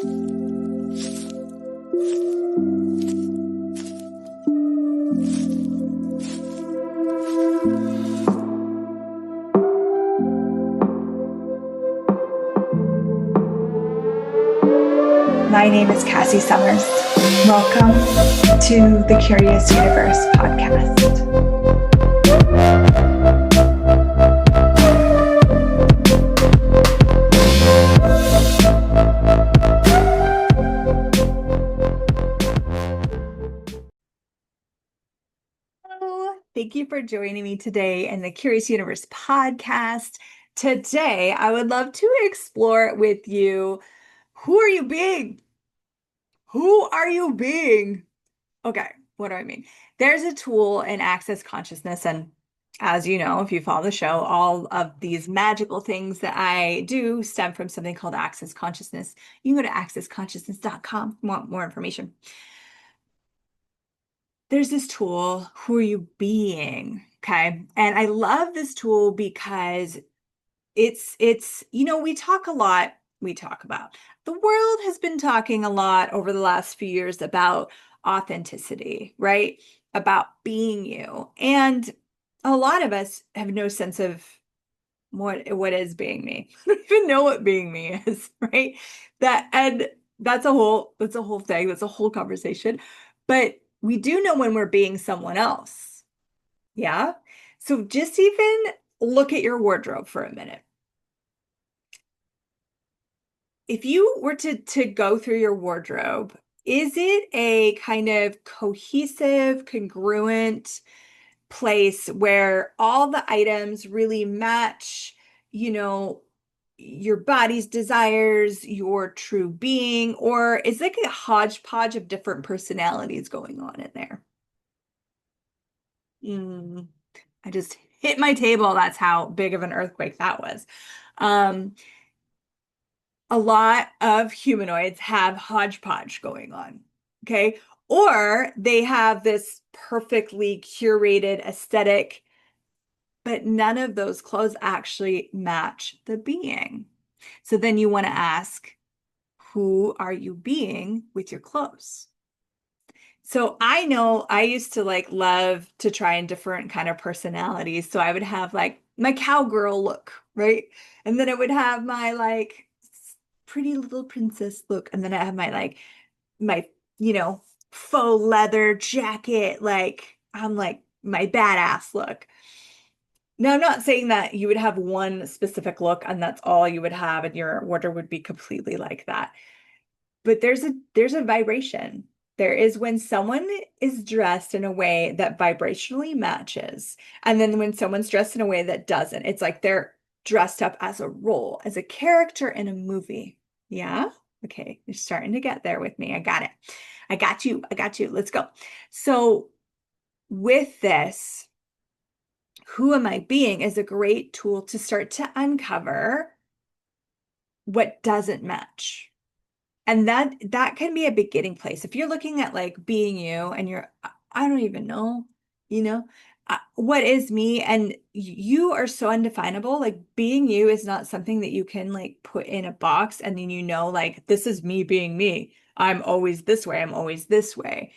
My name is Cassy Summers. Welcome to the Curious Universe podcast. Hello. Thank you for joining me today in the Curious Universe podcast. Today, I would love to explore with you, who are you being? Who are you being? Okay, what do I mean? There's a tool in Access Consciousness, and as you know, if you follow the show, all of these magical things that I do stem from something called Access Consciousness. You can go to accessconsciousness.com if you want more information. There's this tool, who are you being? Okay. And I love this tool because we talk a lot, the world has been talking a lot over the last few years about authenticity, right? About being you. And a lot of us have no sense of what is being me. I don't even know what being me is, right? And that's a whole thing, that's a whole conversation. But we do know when we're being someone else. Yeah. So just even look at your wardrobe for a minute. If you were to go through your wardrobe, is it a kind of cohesive, congruent place where all the items really match, your body's desires, your true being, or is it like a hodgepodge of different personalities going on in there? I just hit my table. That's how big of an earthquake that was. Um, a lot of humanoids have hodgepodge going on. Okay. Or they have this perfectly curated aesthetic, but none of those clothes actually match the being. So then you want to ask, who are you being with your clothes? So I know I used to love to try in different kind of personalities. So I would have like my cowgirl look, right? And then I would have my pretty little princess look. And then I have my, faux leather jacket. Like I'm like my badass look. Now, I'm not saying that you would have one specific look and that's all you would have and your wardrobe would be completely like that. But there's a vibration. There is when someone is dressed in a way that vibrationally matches, and then when someone's dressed in a way that doesn't. It's like they're dressed up as a role, as a character in a movie. Yeah? Okay, you're starting to get there with me. I got it. I got you. I got you. Let's go. So with this, who am I being is a great tool to start to uncover what doesn't match. And that can be a beginning place. If you're looking at like being you and I don't even know, you know, what is me? And you are so undefinable. Like being you is not something that you can like put in a box and then like this is me being me. I'm always this way. I'm always this way.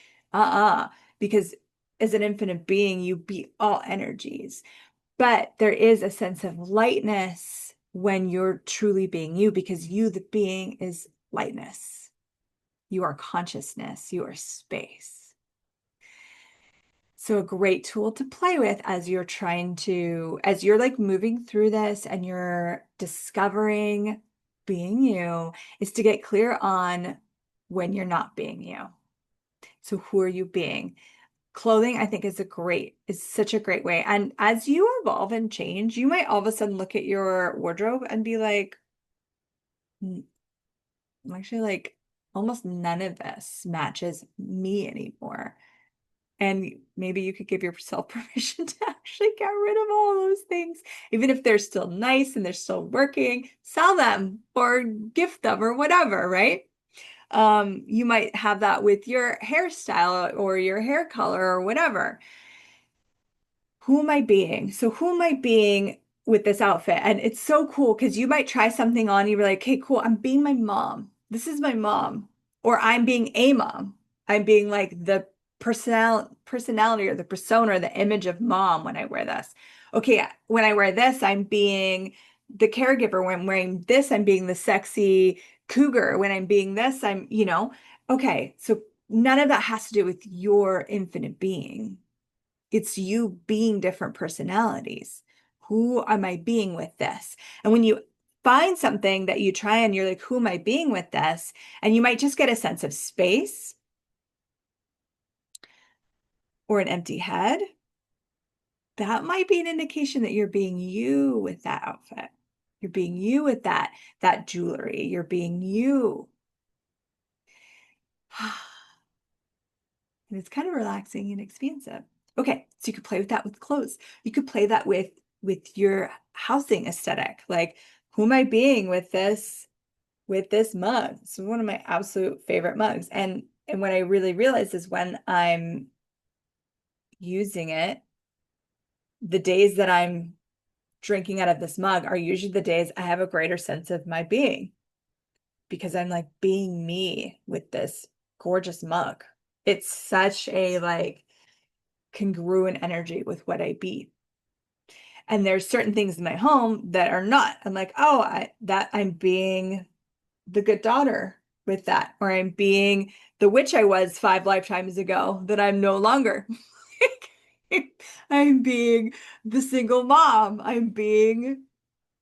Because as an infinite being, you be all energies. But there is a sense of lightness when you're truly being you, because you, the being, is lightness. You are consciousness. You are space. So a great tool to play with as you're like moving through this and you're discovering being you, is to get clear on when you're not being you. So who are you being? Clothing, I think, is such a great way. And as you evolve and change, you might all of a sudden look at your wardrobe and be like, actually, like almost none of this matches me anymore. And maybe you could give yourself permission to actually get rid of all those things, even if they're still nice and they're still working, sell them or gift them or whatever, right? You might have that with your hairstyle or your hair color or whatever. Who am I being? So who am I being with this outfit? And it's so cool because you might try something on, you're like, hey, cool, I'm being my mom. this is my mom, or I'm being a mom. I'm being like the personality or the persona or the image of mom when I wear this. Okay, when I wear this, I'm being the caregiver. When I'm wearing this, I'm being the sexy cougar. When I'm being this, okay, so none of that has to do with your infinite being. It's you being different personalities. Who am I being with this? And when you find something that you try and you're like, who am I being with this? And you might just get a sense of space or an empty head. That might be an indication that you're being you with that outfit. You're being you with that jewelry. You're being you. And it's kind of relaxing and expansive. Okay, so you could play with that with clothes. You could play that with your housing aesthetic. Like, who am I being with this mug? It's one of my absolute favorite mugs. And what I really realize is when I'm using it, the days that I'm drinking out of this mug are usually the days I have a greater sense of my being because I'm like being me with this gorgeous mug. It's such a like congruent energy with what I be. And there's certain things in my home that are not. I'm like, oh, I'm being the good daughter with that, or I'm being the witch I was 5 lifetimes ago that I'm no longer. I'm being the single mom. I'm being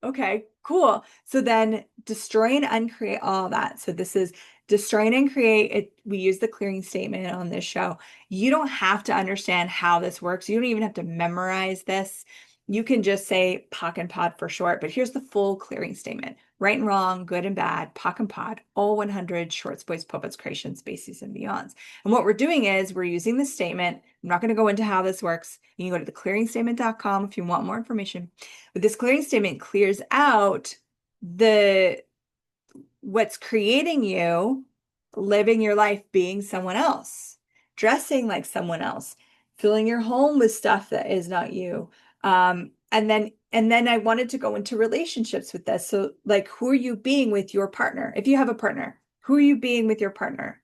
Okay, cool. So then destroy and uncreate all that. So this is destroy and uncreate it. We use the clearing statement on this show. You don't have to understand how this works. You don't even have to memorize this. You can just say POC and POD for short, but here's the full clearing statement. Right and wrong, good and bad, POC and POD, all 100 shorts, boys, puppets, creations, species, and beyonds. And what we're doing is we're using this statement. I'm not going to go into how this works. You can go to theclearingstatement.com if you want more information. But this clearing statement clears out the what's creating you living your life being someone else, dressing like someone else, filling your home with stuff that is not you. And then I wanted to go into relationships with this. So like who are you being with your partner? If you have a partner, who are you being with your partner?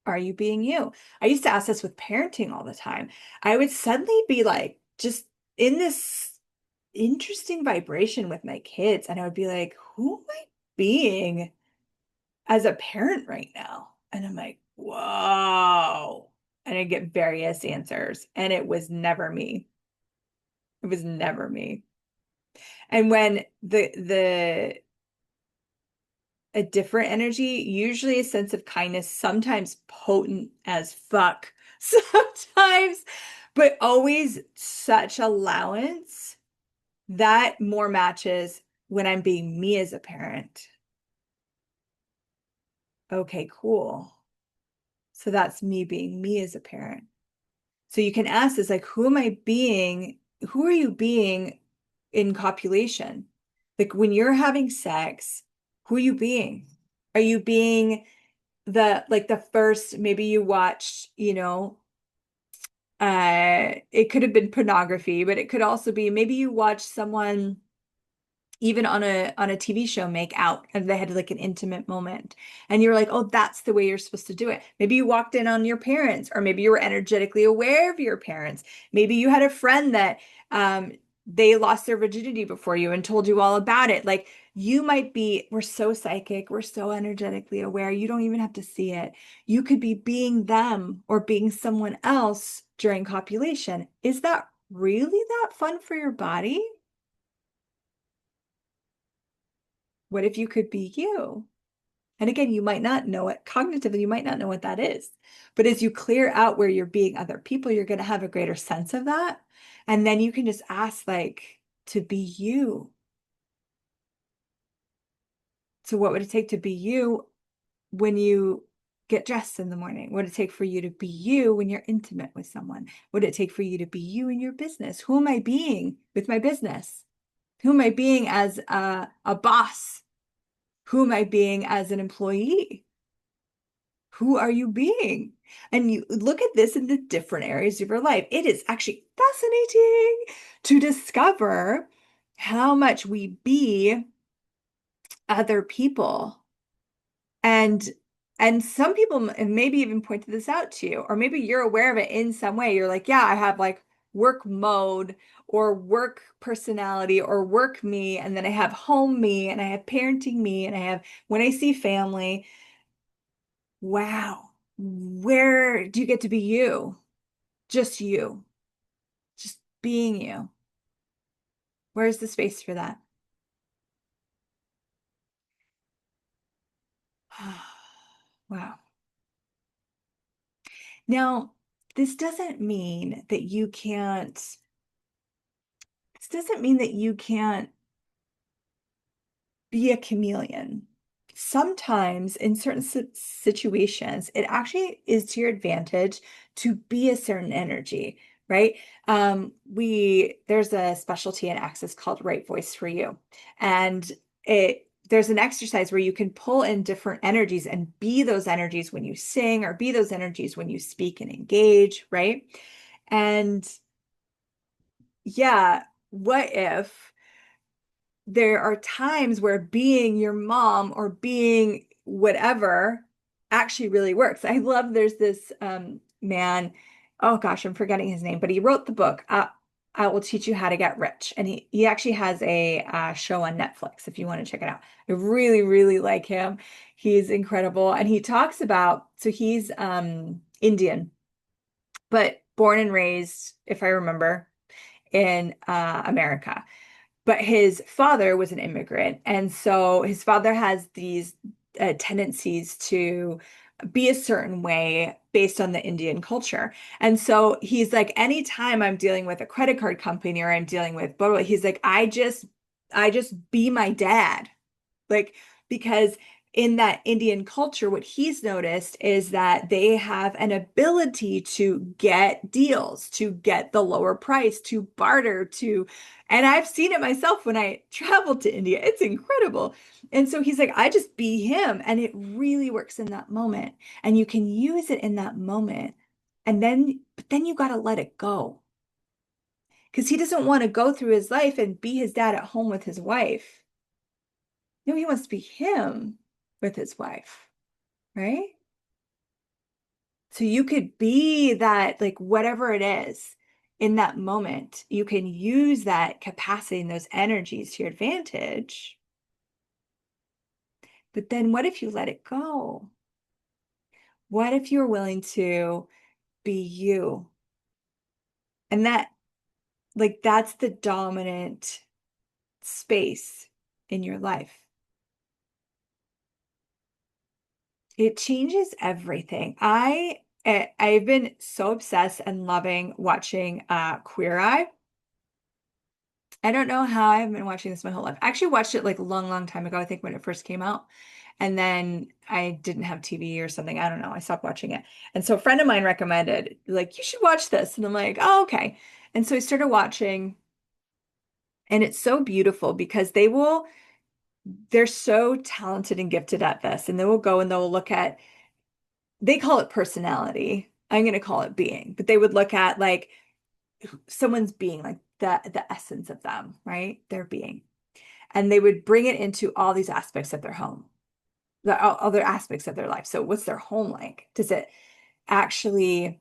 Are you being you? I used to ask this with parenting all the time. I would suddenly be like just in this interesting vibration with my kids. And I would be like, who am I being as a parent right now? And I'm like, whoa. And I get various answers. And it was never me. It was never me. And when the a different energy, usually a sense of kindness, sometimes potent as fuck, sometimes, but always such allowance that more matches when I'm being me as a parent. Okay, cool. So that's me being me as a parent. So you can ask this like, who am I being? Who are you being in copulation? Like when you're having sex, who are you being? Are you being the first, maybe you watched, it could have been pornography, but it could also be maybe you watched someone even on a TV show make out and they had like an intimate moment and you're like, oh, that's the way you're supposed to do it. Maybe you walked in on your parents, or maybe you were energetically aware of your parents. Maybe you had a friend that they lost their virginity before you and told you all about it. Like you might be, we're so psychic, we're so energetically aware, you don't even have to see it. You could be being them or being someone else during copulation. Is that really that fun for your body? What if you could be you? And again, you might not know it cognitively, you might not know what that is. But as you clear out where you're being other people, you're going to have a greater sense of that. And then you can just ask, like, to be you. So, what would it take to be you when you get dressed in the morning? What would it take for you to be you when you're intimate with someone? What would it take for you to be you in your business? Who am I being with my business? Who am I being as a boss? Who am I being as an employee? Who are you being? And you look at this in the different areas of your life. It is actually fascinating to discover how much we be other people. And and some people maybe even pointed this out to you, or maybe you're aware of it in some way. You're like, yeah, I have like work mode or work personality or work me, and then I have home me, and I have parenting me, and I have when I see family. Wow. Where do you get to be you? Just you, just being you. Where's the space for that? Wow. Now, this doesn't mean that you can't, this doesn't mean that you can't be a chameleon. Sometimes in certain situations, it actually is to your advantage to be a certain energy, right? There's a specialty in Access called Right Voice for You. And there's an exercise where you can pull in different energies and be those energies when you sing or be those energies when you speak and engage, right? And yeah, what if there are times where being your mom or being whatever actually really works. I love there's this man, oh gosh, I'm forgetting his name, but he wrote the book, I Will Teach You How to Get Rich. And he actually has a show on Netflix if you want to check it out. I really, really like him. He's incredible. And he talks about, so he's Indian, but born and raised, if I remember, in America, but his father was an immigrant. And so his father has these tendencies to be a certain way based on the Indian culture. And so he's like, anytime I'm dealing with a credit card company or I'm dealing with, blah, blah, he's like, I just be my dad. Like, because in that Indian culture, what he's noticed is that they have an ability to get deals, to get the lower price, to barter, and I've seen it myself when I traveled to India. It's incredible. And so he's like, I just be him. And it really works in that moment. And you can use it in that moment. But then you got to let it go because he doesn't want to go through his life and be his dad at home with his wife. No, he wants to be him with his wife, right? So you could be that, like, whatever it is in that moment, you can use that capacity and those energies to your advantage. But then what if you let it go? What if you're willing to be you? And that's the dominant space in your life. It changes everything. I've been so obsessed and loving watching Queer Eye. I don't know how I've been watching this my whole life. I actually watched it like a long, long time ago, I think when it first came out. And then I didn't have TV or something. I don't know. I stopped watching it. And so a friend of mine recommended, like, you should watch this. And I'm like, oh, okay. And so I started watching, and it's so beautiful because they're so talented and gifted at this. And they will go and they'll look at, they call it personality. I'm going to call it being, but they would look at like someone's being, like the essence of them, right? Their being. And they would bring it into all these aspects of their home, the other aspects of their life. So what's their home like? Actually,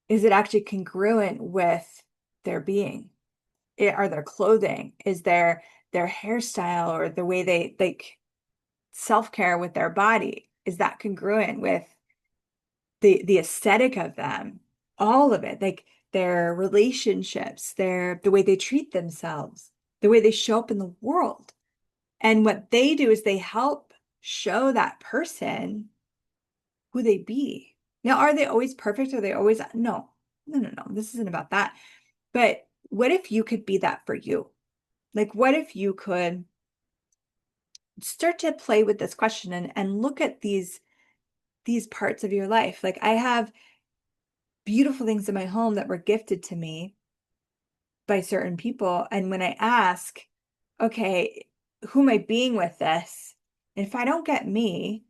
is it actually congruent with their being? Are their clothing? Is their hairstyle or the way they like self-care with their body? Is that congruent with the aesthetic of them? All of it, like their relationships, the way they treat themselves, the way they show up in the world. And what they do is they help show that person who they be. Now, are they always perfect? Are they always, no, no, no, no. This isn't about that. But what if you could be that for you? Like, what if you could start to play with this question and look at these parts of your life? Like, I have beautiful things in my home that were gifted to me by certain people. And when I ask, okay, who am I being with this? And if I don't get me,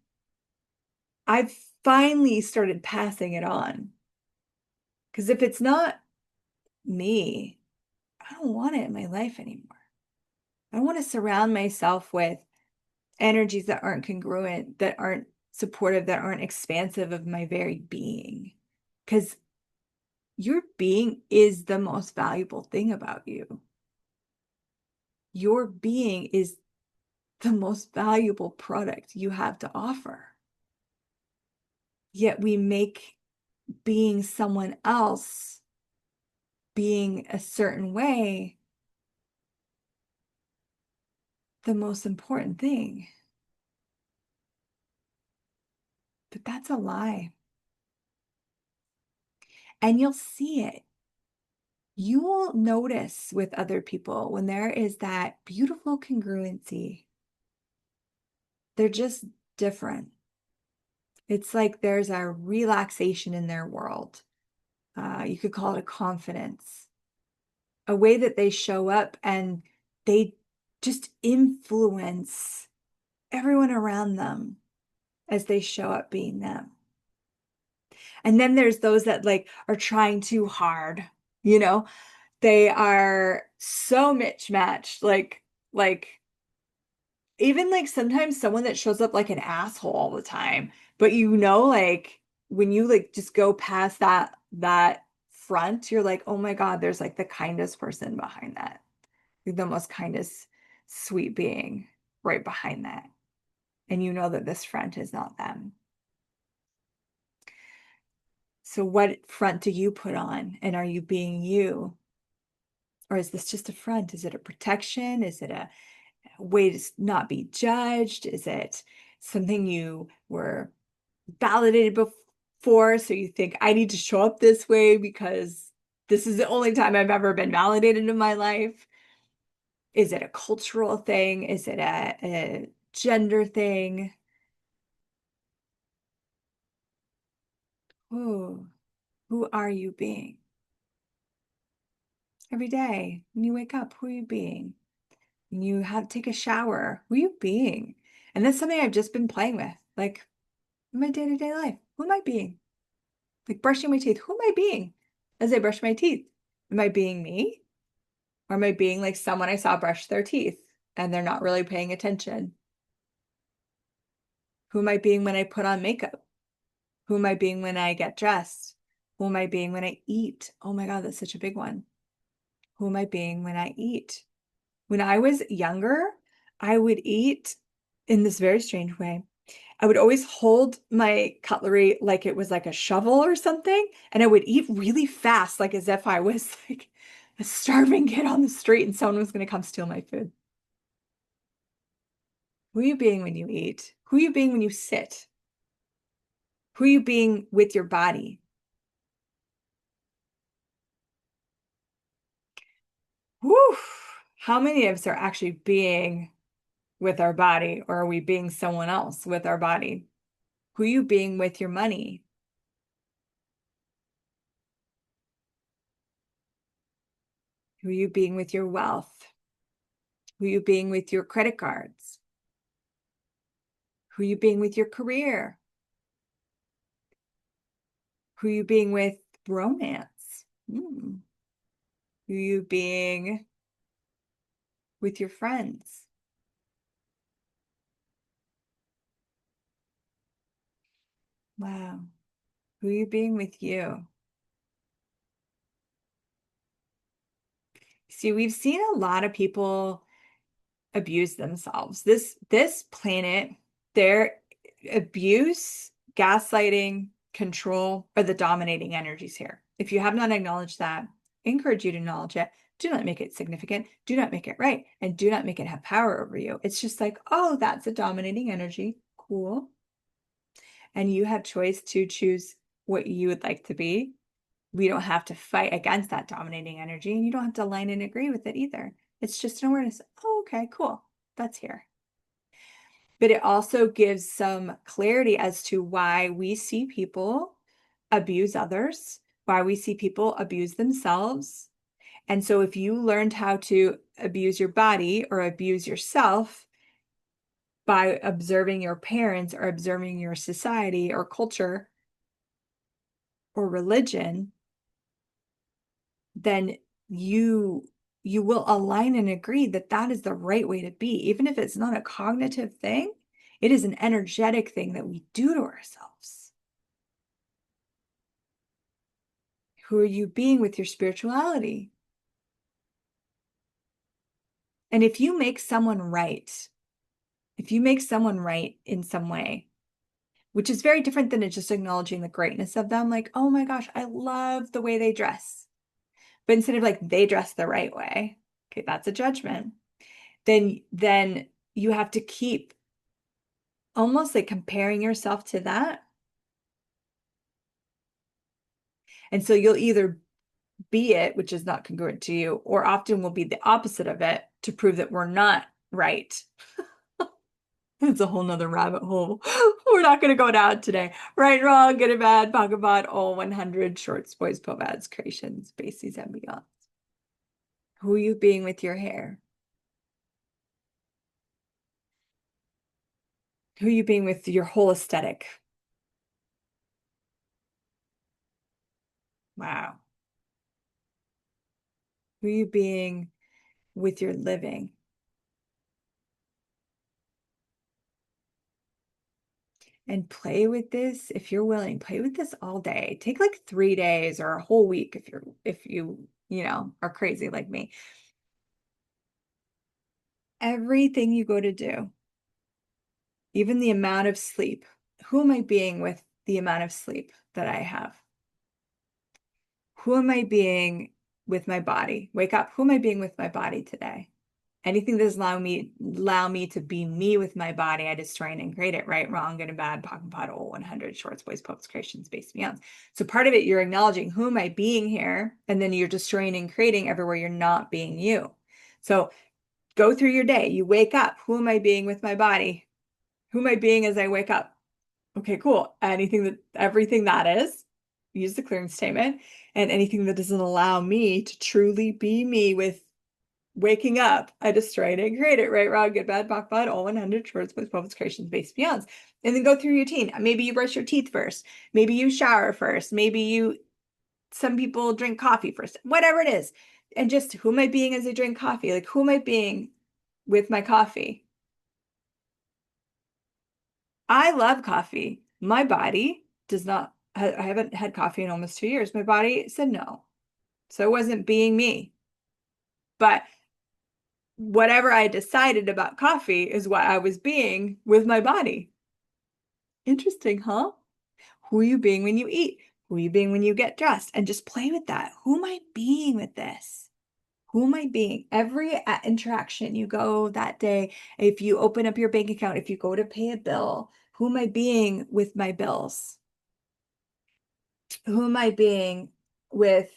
I've finally started passing it on. Because if it's not me, I don't want it in my life anymore. I want to surround myself with energies that aren't congruent, that aren't supportive, that aren't expansive of my very being. Because your being is the most valuable thing about you. Your being is the most valuable product you have to offer. Yet we make being someone else, being a certain way, the most important thing. But that's a lie. And you'll see it. You will notice with other people when there is that beautiful congruency. They're just different. It's like there's a relaxation in their world. You could call it a confidence, a way that they show up and they just influence everyone around them as they show up being them. And then there's those that like are trying too hard, you know, they are so mismatched, like even like sometimes someone that shows up like an asshole all the time, but you know, like when you like just go past that front, you're like, oh my God, there's like the kindest person behind that, the most kindest, sweet being right behind that. And you know that this front is not them. So what front do you put on? And are you being you? Or is this just a front? Is it a protection? Is it a way to not be judged? Is it something you were validated before? So you think, I need to show up this way because this is the only time I've ever been validated in my life? Is it a cultural thing? Is it a gender thing? Ooh, who are you being? Every day when you wake up, who are you being? When you have to take a shower, who are you being? And that's something I've just been playing with, like in my day-to-day life. Who am I being? Like brushing my teeth, who am I being as I brush my teeth? Am I being me? Or am I being like someone I saw brush their teeth and they're not really paying attention? Who am I being when I put on makeup? Who am I being when I get dressed? Who am I being when I eat? Oh my God, that's such a big one. Who am I being when I eat? When I was younger, I would eat in this very strange way. I would always hold my cutlery like it was like a shovel or something, and I would eat really fast, like as if I was like a starving kid on the street and someone was going to come steal my food. Who are you being when you eat? Who are you being when you sit? Who are you being with your body? Whew. How many of us are actually being with our body, or are we being someone else with our body? Who are you being with your money? Who are you being with your wealth? Who are you being with your credit cards? Who are you being with your career? Who are you being with romance? Who are you being with your friends? Wow. Who are you being with you? See, we've seen a lot of people abuse themselves. This planet, their abuse, gaslighting, control are the dominating energies here. If you have not acknowledged that, I encourage you to acknowledge it. Do not make it significant. Do not make it right. And do not make it have power over you. It's just like, oh, that's a dominating energy. Cool. And you have choice to choose what you would like to be. We don't have to fight against that dominating energy, and you don't have to align and agree with it either. It's just an awareness. Oh, okay, cool. That's here. But it also gives some clarity as to why we see people abuse others, why we see people abuse themselves. And so if you learned how to abuse your body or abuse yourself by observing your parents or observing your society or culture or religion, then you you will align and agree that that is the right way to be. Even if it's not a cognitive thing, it is an energetic thing that we do to ourselves. Who are you being with your spirituality? And if you make someone right in some way, which is very different than just acknowledging the greatness of them, like, oh my gosh, I love the way they dress. But instead of like they dress the right way, okay, that's a judgment. Then you have to keep almost like comparing yourself to that. And so you'll either be it, which is not congruent to you, or often will be the opposite of it to prove that we're not right. It's a whole nother rabbit hole. We're not going to go down today. Right, wrong, good and bad, pocket all 100 shorts, boys, povads, creations, bases, and beyond. Who are you being with your hair? Who are you being with your whole aesthetic? Wow. Who are you being with your living? And play with this if you're willing. Play with this all day. Take like 3 days or a whole week if you know, are crazy like me. Everything you go to do, even the amount of sleep. Who am I being with the amount of sleep that I have? Who am I being with my body? Wake up. Who am I being with my body today? Anything that does allow me to be me with my body, I destroy and create it, right, wrong, good and bad, POC and POD, all 100, shorts, boys, pokes, creations, based beyond. So part of it, you're acknowledging who am I being here, and then you're destroying and creating everywhere you're not being you. So go through your day. You wake up. Who am I being with my body? Who am I being as I wake up? Okay, cool. Everything that is, use the clearance statement, and anything that doesn't allow me to truly be me with waking up, I destroyed it and create it, right, wrong, good, bad, POC, POD, all 100 shorts, boys, pokes, creations, based beyonds. And then go through your routine. Maybe you brush your teeth first. Maybe you shower first. Some people drink coffee first, whatever it is. And just who am I being as I drink coffee? Like, who am I being with my coffee? I love coffee. My body does not, I haven't had coffee in almost 2 years. My body said no. So I wasn't being me. But whatever I decided about coffee is what I was being with my body. Interesting, huh? Who are you being when you eat? Who are you being when you get dressed? And just play with that. Who am I being with this? Who am I being? Every interaction you go that day, if you open up your bank account, if you go to pay a bill, who am I being with my bills? Who am I being with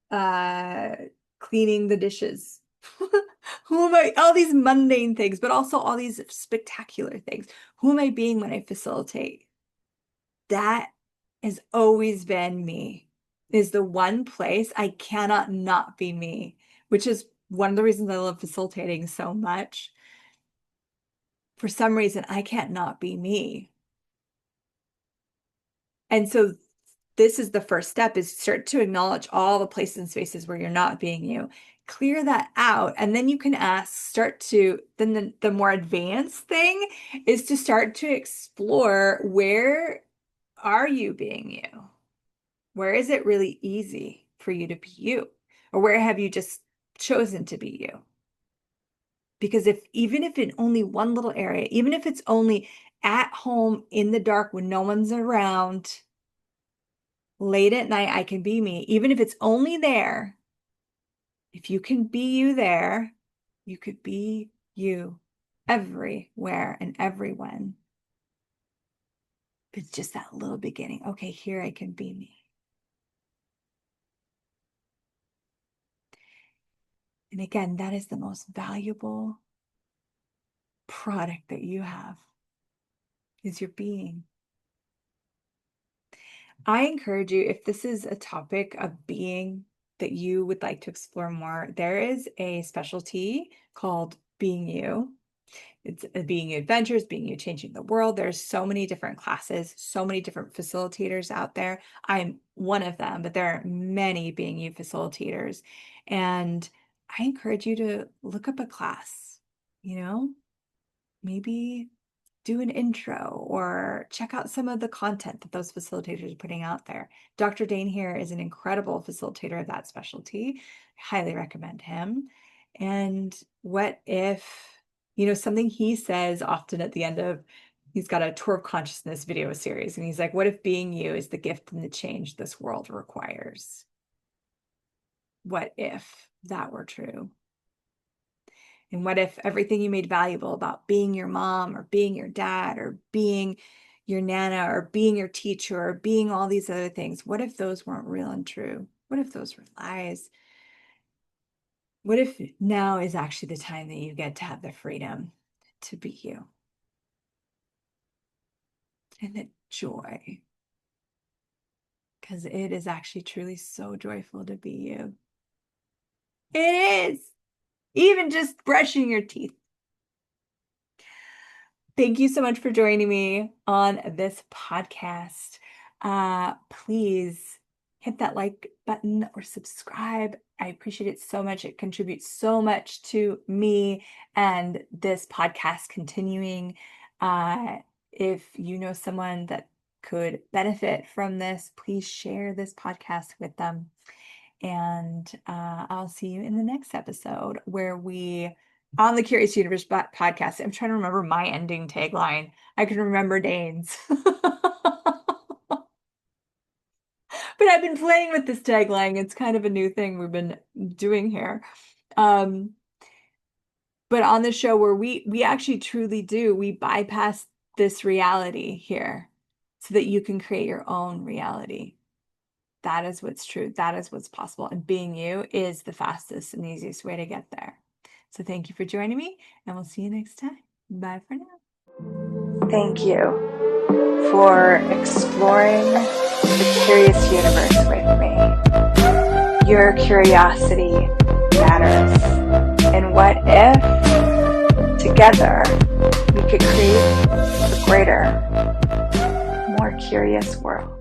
uh cleaning the dishes? Who am I? All these mundane things, but also all these spectacular things. Who am I being when I facilitate? That has always been me, is the one place I cannot not be me, which is one of the reasons I love facilitating so much. For some reason, I can't not be me. And so this is the first step is start to acknowledge all the places and spaces where you're not being you. Clear that out. And then you can then the more advanced thing is to start to explore where are you being you? Where is it really easy for you to be you? Or where have you just chosen to be you? Because even if in only one little area, even if it's only at home in the dark when no one's around, late at night, I can be me. Even if it's only there, if you can be you there, you could be you everywhere and everyone. It's just that little beginning. Okay, here I can be me. And again, that is the most valuable product that you have is your being. I encourage you, if this is a topic of being that you would like to explore more, there is a specialty called Being You. It's Being You Adventures, Being You Changing the World. There's so many different classes, so many different facilitators out there. I'm one of them, but there are many Being You facilitators. And I encourage you to look up a class, maybe do an intro or check out some of the content that those facilitators are putting out there. Dr. Dane here is an incredible facilitator of that specialty. I highly recommend him. And what if, something he says often at the end of, he's got a tour of consciousness video series, and he's like, what if being you is the gift and the change this world requires? What if that were true? And what if everything you made valuable about being your mom or being your dad or being your nana or being your teacher or being all these other things, what if those weren't real and true? What if those were lies? What if now is actually the time that you get to have the freedom to be you? And the joy. Because it is actually truly so joyful to be you. It is. Even just brushing your teeth. Thank you so much for joining me on this podcast. Please hit that like button or subscribe. I appreciate it so much. It contributes so much to me and this podcast continuing. If you know someone that could benefit from this, please share this podcast with them. And I'll see you in the next episode where on the Curious Universe podcast, I'm trying to remember my ending tagline. I can remember Dane's. But I've been playing with this tagline. It's kind of a new thing we've been doing here. But on the show where we actually truly do, we bypass this reality here so that you can create your own reality. That is what's true. That is what's possible. And being you is the fastest and easiest way to get there. So thank you for joining me, and we'll see you next time. Bye for now. Thank you for exploring the curious universe with me. Your curiosity matters. And what if together we could create a greater, more curious world?